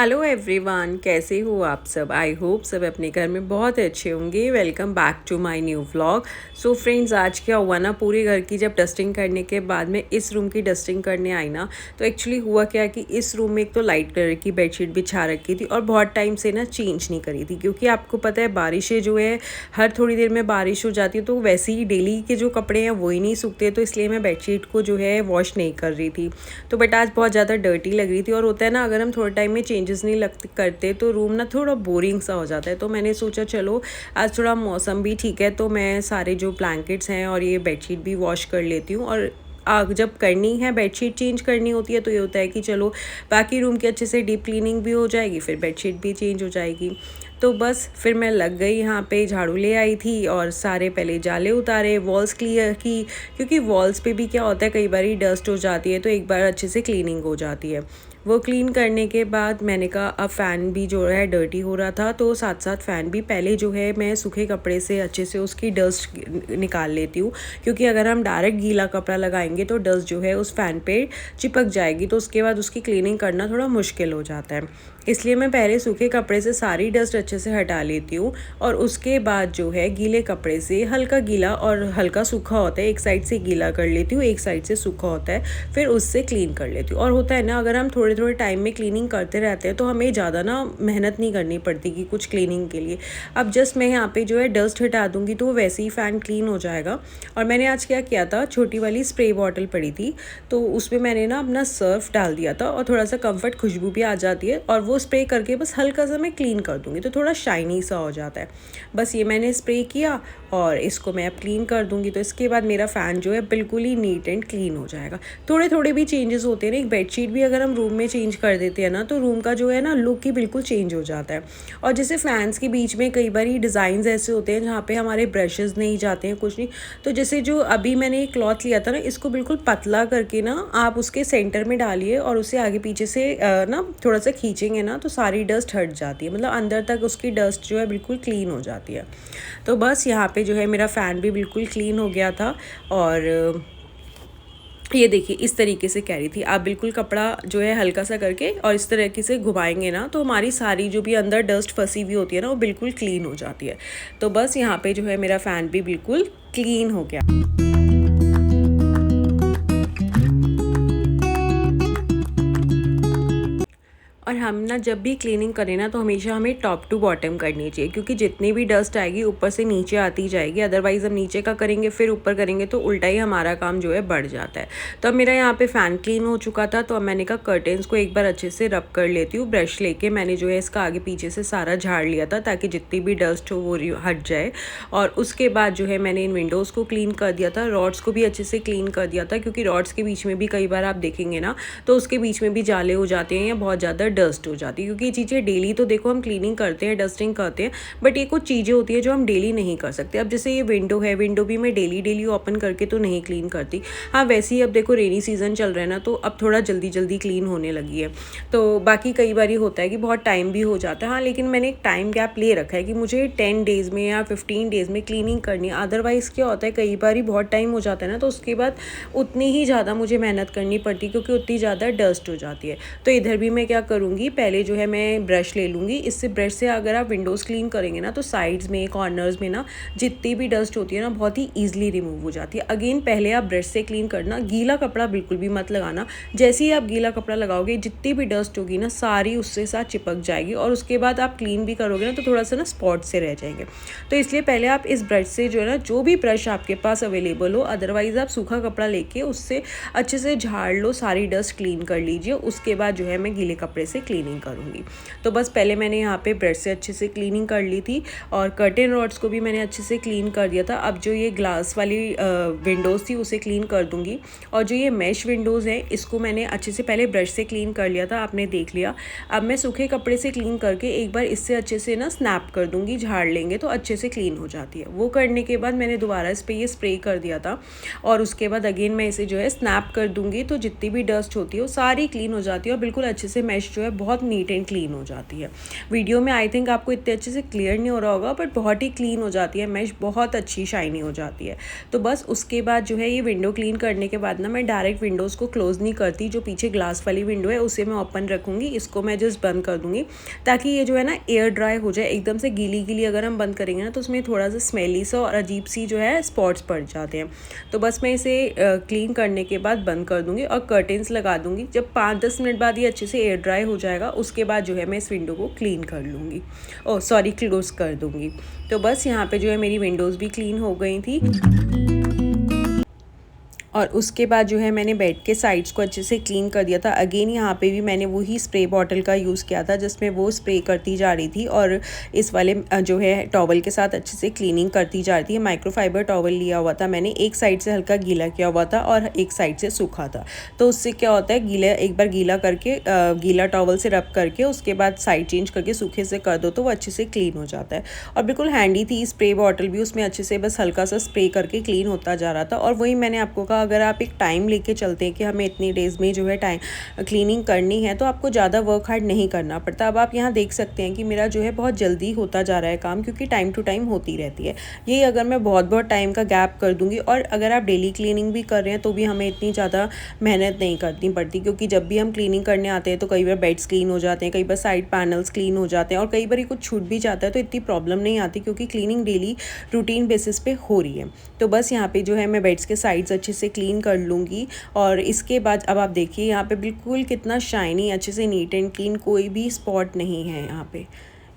Hello everyone, कैसे हो आप सब। आई होप सब अपने घर में बहुत अच्छे होंगे। Welcome back to my new vlog. So friends, आज क्या हुआ ना, पूरे घर की जब डस्टिंग करने के बाद में इस रूम की डस्टिंग करने आई ना, तो एक्चुअली हुआ क्या कि इस रूम में एक तो लाइट कलर की बेडशीट बिछा रखी थी और बहुत टाइम से ना चेंज नहीं करी थी, क्योंकि आपको पता है बारिशें जो है हर थोड़ी देर में बारिश हो जाती है, तो वैसे ही डेली के जो कपड़े हैं वो ही नहीं सूखते, तो इसलिए मैं बेडशीट को जो है वॉश नहीं कर रही थी। तो बट आज बहुत ज़्यादा डर्टी लग रही थी, और होता है ना अगर हम थोड़े टाइम में चेंजेस नहीं करते तो रूम ना थोड़ा बोरिंग सा हो जाता है। तो मैंने सोचा चलो आज थोड़ा मौसम भी ठीक है, तो मैं सारे जो ब्लैंकेट्स हैं और ये बेडशीट भी वॉश कर लेती हूँ। और आग जब करनी है, बेडशीट चेंज करनी होती है, तो ये होता है कि चलो बाकी रूम की अच्छे से डीप क्लीनिंग भी हो जाएगी, फिर बेडशीट भी चेंज हो जाएगी। तो बस फिर मैं लग गई यहाँ पे, झाड़ू ले आई थी और सारे पहले जाले उतारे, वॉल्स क्लियर की, क्योंकि वॉल्स पे भी क्या होता है कई बार डस्ट हो जाती है, तो एक बार अच्छे से क्लीनिंग हो जाती है। वो क्लीन करने के बाद मैंने कहा अब फ़ैन भी जो है डर्टी हो रहा था, तो साथ साथ फ़ैन भी पहले जो है मैं सूखे कपड़े से अच्छे से उसकी डस्ट निकाल लेती हूँ, क्योंकि अगर हम डायरेक्ट गीला कपड़ा लगाएंगे तो डस्ट जो है उस फ़ैन पे चिपक जाएगी, तो उसके बाद उसकी क्लीनिंग करना थोड़ा मुश्किल हो जाता है। इसलिए मैं पहले सूखे कपड़े से सारी डस्ट अच्छे से हटा लेती हूँ, और उसके बाद जो है गीले कपड़े से हल्का गीला और हल्का सूखा होता है, एक साइड से गीला कर लेती हूँ, एक साइड से सूखा होता है, फिर उससे क्लीन कर लेती हूँ। और होता है ना अगर हम थोड़े थोड़े टाइम में क्लीनिंग करते रहते हैं तो हमें ज़्यादा ना मेहनत नहीं करनी पड़ती कि कुछ क्लीनिंग के लिए। अब जस्ट मैं यहाँ पे जो है डस्ट हटा दूँगी तो वैसे ही फ़ैन क्लीन हो जाएगा। और मैंने आज क्या किया था, छोटी वाली स्प्रे बॉटल पड़ी थी, तो उसमें मैंने ना अपना सर्फ डाल दिया था, और थोड़ा सा कम्फर्ट खुशबू भी आ जाती है, और वो स्प्रे करके बस हल्का सा मैं क्लीन कर दूँगी तो थोड़ा शाइनी सा हो जाता है। बस ये मैंने स्प्रे किया और इसको मैं अब क्लीन कर दूँगी, तो इसके बाद मेरा फ़ैन जो है बिल्कुल ही नीट एंड क्लीन हो जाएगा। थोड़े थोड़े भी चेंजेस होते हैं ना, एक बेडशीट भी अगर हम रूम में चेंज कर देते हैं ना, तो रूम का जो है ना लुक ही बिल्कुल चेंज हो जाता है। और जैसे फ़ैन्स के बीच में कई बार डिज़ाइंस ऐसे होते हैं जहाँ पे हमारे ब्रशेज़ नहीं जाते हैं, कुछ नहीं, तो जैसे जो अभी मैंने एक क्लॉथ लिया था ना, इसको बिल्कुल पतला करके ना आप उसके सेंटर में डालिए और उसे आगे पीछे से ना थोड़ा सा खींचेंगे ना, तो सारी डस्ट हट जाती है, मतलब अंदर तक उसकी डस्ट जो है बिल्कुल क्लीन हो जाती है। तो बस यहाँ पे जो है मेरा फ़ैन भी बिल्कुल क्लीन हो गया था। और ये देखिए इस तरीके से कह रही थी, आप बिल्कुल कपड़ा जो है हल्का सा करके और इस तरीके से घुमाएंगे ना, तो हमारी सारी जो भी अंदर डस्ट फंसी हुई होती है ना, वो बिल्कुल क्लीन हो जाती है। तो बस यहाँ पे जो है मेरा फ़ैन भी बिल्कुल क्लीन हो गया। और हम ना जब भी क्लीनिंग करें ना, तो हमेशा हमें टॉप टू बॉटम करनी चाहिए, क्योंकि जितनी भी डस्ट आएगी ऊपर से नीचे आती जाएगी। अदरवाइज़ हम नीचे का करेंगे फिर ऊपर करेंगे तो उल्टा ही हमारा काम जो है बढ़ जाता है। तो अब मेरा यहाँ पे फ़ैन क्लीन हो चुका था, तो अब मैंने कहा कर्टेंस को एक बार अच्छे से रब कर लेती हूँ। ब्रश लेके मैंने जो है इसका आगे पीछे से सारा झाड़ लिया था, ताकि जितनी भी डस्ट हो वो हट जाए। और उसके बाद जो है मैंने इन विंडोज़ को क्लीन कर दिया था, रॉड्स को भी अच्छे से क्लीन कर दिया था, क्योंकि रॉड्स के बीच में भी कई बार आप देखेंगे ना, तो उसके बीच में भी जाले हो जाते हैं या बहुत ज़्यादा डस्ट हो जाती है। क्योंकि ये चीज़ें डेली तो देखो हम क्लीनिंग करते हैं, डस्टिंग करते हैं, बट ये कुछ चीज़ें होती है जो हम डेली नहीं कर सकते। अब जैसे ये विंडो है, विंडो भी मैं डेली ओपन करके तो नहीं क्लीन करती। हाँ, वैसे ही अब देखो रेनी सीज़न चल रहा है ना, तो अब थोड़ा जल्दी क्लीन होने लगी है। तो बाकी कई बार होता है कि बहुत टाइम भी हो जाता है। हाँ, लेकिन मैंने एक टाइम गैप ले रखा है कि मुझे 10 डेज़ में या 15 डेज़ में क्लीनिंग करनी है। अदरवाइज़ क्या होता है, कई बार बहुत टाइम हो जाता है ना, तो उसके बाद उतनी ही ज़्यादा मुझे मेहनत करनी पड़ती, क्योंकि उतनी ज़्यादा डस्ट हो जाती है। तो इधर भी मैं क्या करूँगी, पहले जो है मैं ब्रश ले लूँगी। इससे ब्रश से अगर आप विंडोज़ क्लीन करेंगे ना, तो साइड्स में, कॉर्नर्स में ना जितनी भी डस्ट होती है ना, बहुत ही ईजिली रिमूव हो जाती है। अगेन पहले आप ब्रश से क्लीन करना, गीला कपड़ा बिल्कुल भी मत लगाना। जैसे ही आप गीला कपड़ा लगाओगे, जितनी भी डस्ट होगी ना सारी उससे साथ चिपक जाएगी, और उसके बाद आप क्लीन भी करोगे ना तो थोड़ा सा ना स्पॉट से रह जाएंगे। तो इसलिए पहले आप इस ब्रश से जो है ना, जो भी ब्रश आपके पास अवेलेबल हो, अदरवाइज़ आप सूखा कपड़ा लेके उससे अच्छे से झाड़ लो, सारी डस्ट क्लीन कर लीजिए। उसके बाद जो है मैं गीले कपड़े से क्लीनिंग करूँगी। तो बस पहले मैंने यहाँ पे ब्रश से अच्छे से क्लीनिंग कर ली थी, और कर्टेन रॉड्स को भी मैंने अच्छे से क्लीन कर दिया था। अब जो ये ग्लास वाली विंडोज़ थी उसे क्लीन कर दूँगी, और जो ये मैश विंडोज़ हैं इसको मैंने अच्छे से पहले ब्रश से क्लीन कर लिया था, आपने देख लिया। अब मैं सूखे कपड़े से क्लीन करके एक बार इससे अच्छे से ना स्नैप कर दूँगी, झाड़ लेंगे तो अच्छे से क्लीन हो जाती है। वो करने के बाद मैंने दोबारा इस पर ये स्प्रे कर दिया था, और उसके बाद अगेन मैं इसे जो है स्नैप कर दूँगी, तो जितनी भी डस्ट होती है वो सारी क्लीन हो जाती है, और बिल्कुल अच्छे से मैश जो जो है बहुत नीट एंड क्लीन हो जाती है। वीडियो में आई थिंक आपको इतने अच्छे से क्लियर नहीं हो रहा होगा, बट बहुत ही क्लीन हो जाती है, मैश बहुत अच्छी शाइनी हो जाती है। तो बस उसके बाद जो है ये विंडो क्लीन करने के बाद ना मैं डायरेक्ट विंडोज़ को क्लोज़ नहीं करती, जो पीछे ग्लास वाली विंडो है उसे मैं ओपन रखूँगी, इसको मैं जस्ट बंद कर दूँगी ताकि ये जो है ना एयर ड्राई हो जाए। एकदम से गीली गीली अगर हम बंद करेंगे ना तो उसमें थोड़ा सा स्मेली सा और अजीब सी जो है स्पॉट्स पड़ जाते हैं। तो बस मैं इसे क्लीन करने के बाद बंद कर दूँगी और कर्टेंस लगा दूँगी। जब 5-10 मिनट बाद ये अच्छे से एयर ड्राई हो जाएगा उसके बाद जो है मैं इस विंडो को क्लीन कर लूँगी, क्लोज़ कर दूँगी। तो बस यहाँ पे जो है मेरी विंडोज़ भी क्लीन हो गई थी। और उसके बाद जो है मैंने बेड के साइड्स को अच्छे से क्लीन कर दिया था। अगेन यहाँ पे भी मैंने वही स्प्रे बॉटल का यूज़ किया था जिसमें वो स्प्रे करती जा रही थी और इस वाले जो है टॉवल के साथ अच्छे से क्लीनिंग करती जा रही थी। माइक्रोफाइबर टॉवल लिया हुआ था मैंने, एक साइड से हल्का गीला किया हुआ था और एक साइड से सूखा था। तो उससे क्या होता है, एक बार गीला करके गीला टॉवल से रब करके उसके बाद साइड चेंज करके सूखे से कर दो तो वो अच्छे से क्लीन हो जाता है। और बिल्कुल हैंडी थी स्प्रे बॉटल भी, उसमें अच्छे से बस हल्का सा स्प्रे करके क्लीन होता जा रहा था। और वही मैंने आपको कहा, अगर आप एक टाइम लेके चलते हैं कि हमें इतनी डेज़ में जो है क्लीनिंग करनी है तो आपको ज़्यादा वर्क हार्ड नहीं करना पड़ता। अब आप यहाँ देख सकते हैं कि मेरा जो है बहुत जल्दी होता जा रहा है काम, क्योंकि टाइम टू टाइम होती रहती है। यही अगर मैं बहुत टाइम का गैप कर दूँगी, और अगर आप डेली क्लीनिंग भी कर रहे हैं तो भी हमें इतनी ज़्यादा मेहनत नहीं करनी पड़ती, क्योंकि जब भी हम क्लीनिंग करने आते हैं तो कई बार बेड्स क्लीन हो जाते हैं, कई बार साइड पैनल्स क्लीन हो जाते हैं और कई बार कुछ छूट भी जाता है, तो इतनी प्रॉब्लम नहीं आती क्योंकि क्लीनिंग डेली रूटीन बेसिस पे हो रही है। तो बस यहाँ पे जो है मैं बेड्स के साइड्स अच्छे से क्लीन कर लूँगी। और इसके बाद अब आप देखिए यहाँ पे बिल्कुल कितना शाइनी, अच्छे से नीट एंड क्लीन, कोई भी स्पॉट नहीं है यहाँ पे।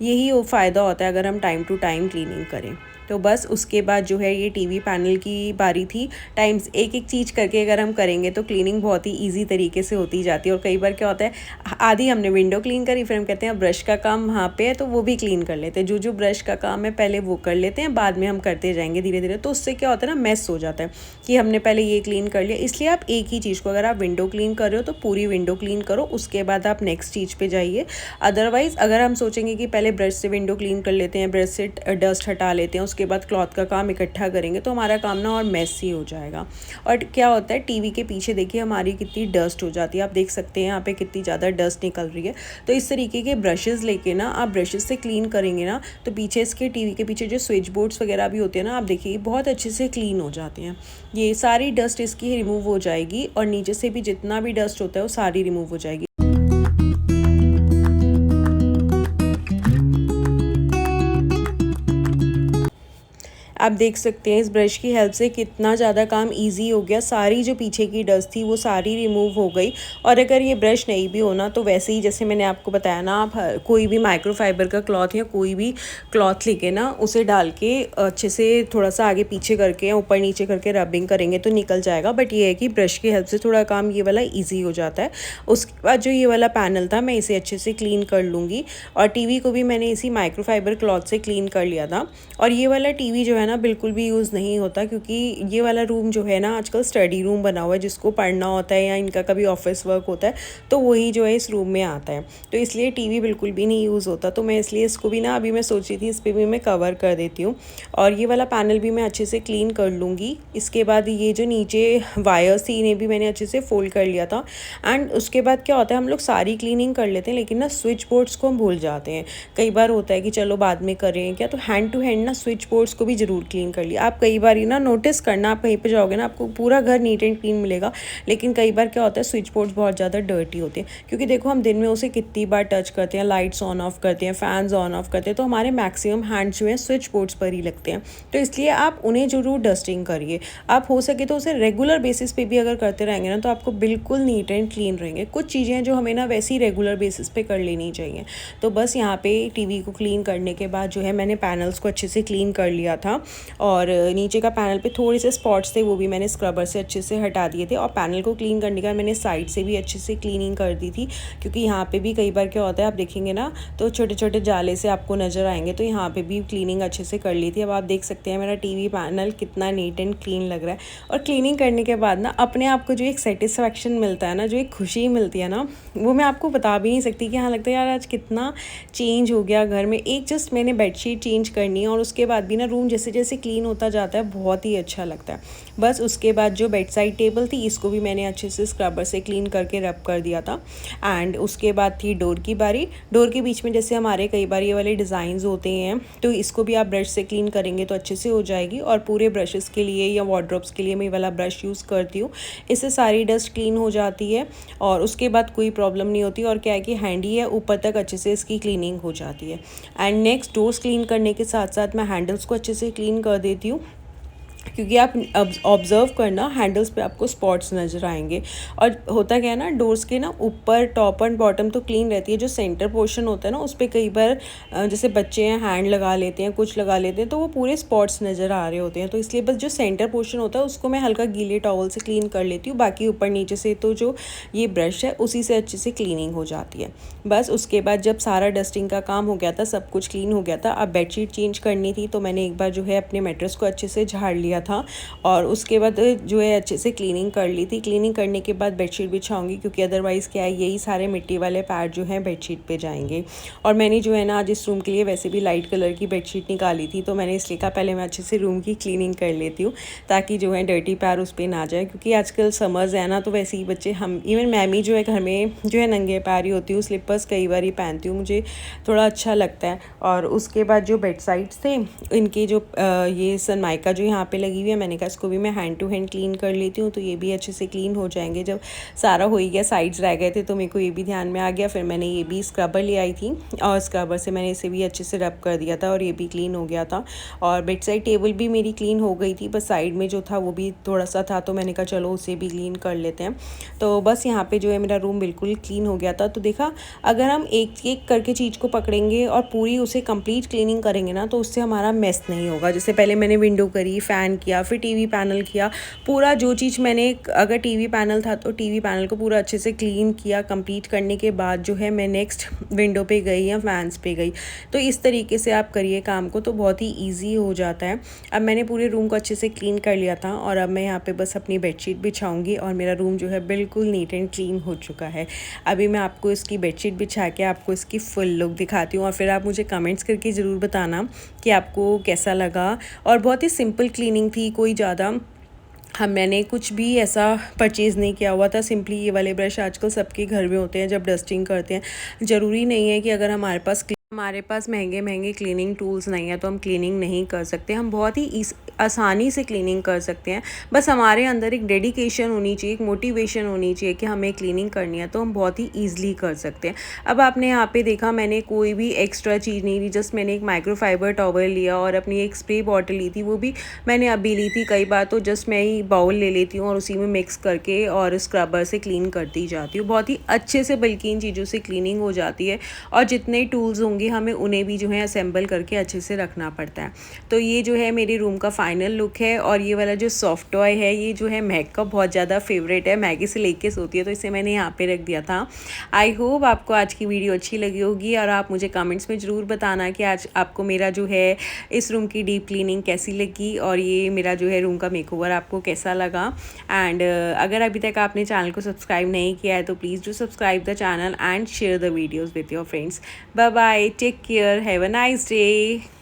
यही वो फ़ायदा होता है अगर हम टाइम टू टाइम क्लीनिंग करें। तो बस उसके बाद जो है ये टीवी पैनल की बारी थी। टाइम्स एक एक चीज़ करके अगर हम करेंगे तो क्लीनिंग बहुत ही इजी तरीके से होती जाती है। और कई बार क्या होता है, आधी हमने विंडो क्लीन करी, फिर हम कहते हैं ब्रश का काम वहाँ पे है तो वो भी क्लीन कर लेते हैं। जो ब्रश का काम है पहले वो कर लेते हैं, बाद में हम करते जाएंगे धीरे धीरे। तो उससे क्या होता है ना, मेस हो जाता है कि हमने पहले ये क्लीन कर लिया। इसलिए आप एक ही चीज़ को, अगर आप विंडो क्लीन कर रहे हो तो पूरी विंडो क्लीन करो, उसके बाद आप नेक्स्ट चीज़ पे जाइए। अदरवाइज़ अगर हम सोचेंगे कि पहले ब्रश से विंडो क्लीन कर लेते हैं, ब्रश से डस्ट हटा लेते हैं, उसके बाद क्लॉथ का काम इकट्ठा करेंगे तो हमारा काम ना और मेसी हो जाएगा। और क्या होता है, टीवी के पीछे देखिए हमारी कितनी डस्ट हो जाती है, आप देख सकते हैं यहाँ पे कितनी ज़्यादा डस्ट निकल रही है। तो इस तरीके के ब्रशेज़ लेके ना आप ब्रशेज़ से क्लीन करेंगे ना तो पीछे इसके टीवी के पीछे जो स्विच बोर्ड्स वगैरह भी होते हैं ना, आप देखिए बहुत अच्छे से क्लीन हो जाते हैं। ये सारी डस्ट इसकी रिमूव हो जाएगी और नीचे से भी जितना भी डस्ट होता है वो सारी रिमूव हो जाएगी। आप देख सकते हैं इस ब्रश की हेल्प से कितना ज़्यादा काम इजी हो गया। सारी जो पीछे की डस्ट थी वो सारी रिमूव हो गई। और अगर ये ब्रश नहीं भी होना तो वैसे ही जैसे मैंने आपको बताया ना, आप कोई भी माइक्रोफाइबर का क्लॉथ या कोई भी क्लॉथ लेके ना उसे डाल के अच्छे से थोड़ा सा आगे पीछे करके या ऊपर नीचे करके रबिंग करेंगे तो निकल जाएगा। बट ये है कि ब्रश की हेल्प से थोड़ा काम ये वाला ईजी हो जाता है। उसके बाद जो ये वाला पैनल था मैं इसे अच्छे से क्लीन कर लूँगी। और टीवी को भी मैंने इसी माइक्रोफाइबर क्लॉथ से क्लीन कर लिया था। और ये वाला टीवी जो है ना बिल्कुल भी यूज़ नहीं होता, क्योंकि ये वाला रूम जो है ना आजकल स्टडी रूम बना हुआ है, जिसको पढ़ना होता है या इनका कभी ऑफिस वर्क होता है तो वही जो है इस रूम में आता है। तो इसलिए टीवी बिल्कुल भी नहीं यूज़ होता। तो मैं इसलिए इसको भी ना, अभी मैं सोच रही थी इस पर भी मैं कवर कर देती हूँ। और ये वाला पैनल भी मैं अच्छे से क्लीन कर लूँगी। इसके बाद ये जो नीचे वायर्स थी इन्हें भी मैंने अच्छे से फोल्ड कर लिया था। एंड उसके बाद क्या होता है, हम लोग सारी क्लीनिंग कर लेते हैं लेकिन ना स्विच बोर्ड्स को हम भूल जाते हैं। कई बार होता है कि चलो बाद में करें क्या, तो हैंड टू हैंड ना स्विच बोर्ड्स को भी ज़रूर क्लीन कर लिया। आप कई बार ना नोटिस करना, आप कहीं पे जाओगे ना आपको पूरा घर नीट एंड क्लीन मिलेगा, लेकिन कई बार क्या होता है स्विच बोर्ड्स बहुत ज़्यादा डर्टी होते हैं। क्योंकि देखो हम दिन में उसे कितनी बार टच करते हैं, लाइट्स ऑन ऑफ करते हैं, फैंस ऑन ऑफ करते हैं, तो हमारे मैक्सिमम हैंड्स जो है स्विच बोर्ड्स पर ही लगते हैं। तो इसलिए आप उन्हें ज़रूर डस्टिंग करिए। आप हो सके तो उसे रेगुलर बेसिस पे भी अगर करते रहेंगे ना तो आपको बिल्कुल नीट एंड क्लीन रहेंगे। कुछ चीज़ें जो हमें ना वैसे ही रेगुलर बेसिस पे कर लेनी चाहिए। तो बस यहाँ पे टीवी को क्लीन करने के बाद जो है मैंने पैनल्स को अच्छे से क्लीन कर लिया था। और नीचे का पैनल पे थोड़े से स्पॉट्स थे वो भी मैंने स्क्रबर से अच्छे से हटा दिए थे। और पैनल को क्लीन करने के बाद मैंने साइड से भी अच्छे से क्लीनिंग कर दी थी, क्योंकि यहाँ पे भी कई बार क्या होता है आप देखेंगे ना तो छोटे छोटे जाले से आपको नज़र आएंगे। तो यहाँ पे भी क्लीनिंग अच्छे से कर ली थी। अब आप देख सकते हैं मेरा टीवी पैनल कितना नीट एंड क्लीन लग रहा है। और क्लीनिंग करने के बाद ना अपने आप को जो एक सेटिस्फैक्शन मिलता है ना, जो एक खुशी मिलती है ना, वो मैं आपको बता भी नहीं सकती। कि हाँ लगता है यार आज कितना चेंज हो गया घर में। एक जस्ट मैंने बेडशीट चेंज करनी है और उसके बाद भी ना रूम जैसे जैसे क्लीन होता जाता है, बहुत ही अच्छा लगता है। बस उसके बाद जो बेड साइड टेबल थी इसको भी मैंने अच्छे से स्क्रबर से क्लीन करके रब कर दिया था। एंड उसके बाद थी डोर की बारी। डोर के बीच में जैसे हमारे कई बार ये वाले डिज़ाइंस होते हैं, तो इसको भी आप ब्रश से क्लीन करेंगे तो अच्छे से हो जाएगी। और पूरे ब्रशेस के लिए या वार्डरोब्स के लिए मैं ये वाला ब्रश यूज़ करती हूँ, इससे सारी डस्ट क्लीन हो जाती है और उसके बाद कोई प्रॉब्लम नहीं होती। और क्या है कि हैंडी है, ऊपर तक अच्छे से इसकी क्लीनिंग हो जाती है। एंड नेक्स्ट डोर्स क्लीन करने के साथ साथ मैं हैंडल्स को अच्छे से क्लीन कर देती हूँ, क्योंकि आप ऑब्ज़र्व करना हैंडल्स पे आपको स्पॉट्स नज़र आएंगे। और होता क्या है ना, डोर्स के ना ऊपर टॉप एंड बॉटम तो क्लीन रहती है, जो सेंटर पोर्शन होता है ना उस पर कई बार जैसे बच्चे हैं हैंड लगा लेते हैं, कुछ लगा लेते हैं, तो वो पूरे स्पॉट्स नज़र आ रहे होते हैं। तो इसलिए बस जो सेंटर पोर्शन होता है उसको मैं हल्का गीले टॉवल से क्लीन कर लेती हूँ। बाकी ऊपर नीचे से तो जो ये ब्रश है उसी से अच्छे से क्लीनिंग हो जाती है। बस उसके बाद जब सारा डस्टिंग का काम हो गया था, सब कुछ क्लीन हो गया था, अब बेडशीट चेंज करनी थी, तो मैंने एक बार जो है अपने मैट्रेस को अच्छे से झाड़ लिया था और उसके बाद जो है अच्छे से क्लीनिंग कर ली थी। क्लीनिंग करने के बाद बेडशीट बिछाऊंगी, क्योंकि अदरवाइज़ क्या है, यही सारे मिट्टी वाले पैड जो हैं बेडशीट पे जाएंगे। और मैंने जो है ना आज इस रूम के लिए वैसे भी लाइट कलर की बेडशीट निकाली थी, तो मैंने इसलिए कहा पहले मैं अच्छे से रूम की क्लीनिंग कर लेती हूँ, ताकि जो है डर्टी पैर उस पर ना जाए। क्योंकि आजकल समर्स है ना, तो वैसे ही बच्चे, हम इवन मैं भी जो है घर में जो है नंगे पैर ही होती हूँ, स्लीपर्स कई बार ही पहनती हूँ, मुझे थोड़ा अच्छा लगता है। और उसके बाद जो बेड साइड्स थे इनके जो ये सनमाइका जो यहाँ पे लगी हुई है, मैंने कहा इसको भी मैं हैंड टू हैंड क्लीन कर लेती हूँ, तो ये भी अच्छे से क्लीन हो जाएंगे। जब सारा हो ही गया, साइड्स रह गए थे, तो मेरे को ये भी ध्यान में आ गया, फिर मैंने ये भी स्क्रबर ले आई थी और स्क्रबर से मैंने इसे भी अच्छे से रब कर दिया था और ये भी क्लीन हो गया था। और बेड साइड टेबल भी मेरी क्लीन हो गई थी, बस साइड में जो था वो भी थोड़ा सा था, तो मैंने कहा चलो उसे भी क्लीन कर लेते हैं। तो बस यहाँ पे जो है मेरा रूम बिल्कुल क्लीन हो गया था। तो देखा, अगर हम एक एक करके चीज़ को पकड़ेंगे और पूरी उसे कंप्लीट क्लीनिंग करेंगे ना, तो उससे हमारा मेस नहीं होगा। जैसे पहले मैंने विंडो करी, फ़ैन किया, फिर टीवी पैनल किया, पूरा जो चीज़ मैंने, अगर टीवी पैनल था तो टीवी पैनल को पूरा अच्छे से क्लीन किया। कंप्लीट करने के बाद जो है मैं नेक्स्ट विंडो पे गई या फैंस पे गई। तो इस तरीके से आप करिए काम को, तो बहुत ही ईजी हो जाता है। अब मैंने पूरे रूम को अच्छे से क्लीन कर लिया था और अब मैं यहाँ पे बस अपनी बेडशीट बिछाऊंगी और मेरा रूम जो है बिल्कुल नीट एंड क्लीन हो चुका है। अभी मैं आपको इसकी बेडशीट बिछा के आपको इसकी फुल लुक दिखाती हूँ और फिर आप मुझे कमेंट्स करके ज़रूर बताना कि आपको कैसा लगा। और बहुत ही सिंपल क्लीनिंग थी, कोई ज़्यादा मैंने कुछ भी ऐसा परचेज़ नहीं किया हुआ था। सिंपली ये वाले ब्रश आजकल सबके घर में होते हैं जब डस्टिंग करते हैं। ज़रूरी नहीं है कि अगर हमारे पास महंगे महंगे क्लीनिंग टूल्स नहीं है तो हम क्लीनिंग नहीं कर सकते। हम बहुत ही आसानी से क्लीनिंग कर सकते हैं। बस हमारे अंदर एक डेडिकेशन होनी चाहिए, एक मोटिवेशन होनी चाहिए कि हमें क्लीनिंग करनी है, तो हम बहुत ही ईजिली कर सकते हैं। अब आपने यहाँ पे देखा, मैंने कोई भी एक्स्ट्रा चीज़ नहीं ली, जस्ट मैंने एक माइक्रोफाइबर टॉवल लिया और अपनी एक स्प्रे बॉटल ली थी, वो भी मैंने अभी ली थी। कई बार तो जस्ट मैं ही बाउल ले लेती हूँ और उसी में मिक्स करके और स्क्रबर से क्लीन करती जाती हूँ। बहुत ही अच्छे से बल्कि इन चीज़ों से क्लीनिंग हो जाती है। और जितने टूल्स होंगे हमें उन्हें भी जो है असेंबल करके अच्छे से रखना पड़ता है। तो ये जो है मेरे रूम का फाइनल लुक है। और ये वाला जो सॉफ्ट टॉय है, ये जो है मैग का बहुत ज़्यादा फेवरेट है, मैगी से लेके सोती है, तो इसे मैंने यहाँ पे रख दिया था। आई होप आपको आज की वीडियो अच्छी लगी होगी और आप मुझे कमेंट्स में ज़रूर बताना कि आज आपको मेरा जो है इस रूम की डीप क्लीनिंग कैसी लगी और ये मेरा जो है रूम का मेकओवर आपको कैसा लगा। एंड अगर अभी तक आपने चैनल को सब्सक्राइब नहीं किया है तो please do subscribe the channel and share the videos with your friends. Bye bye, take care, have a nice day.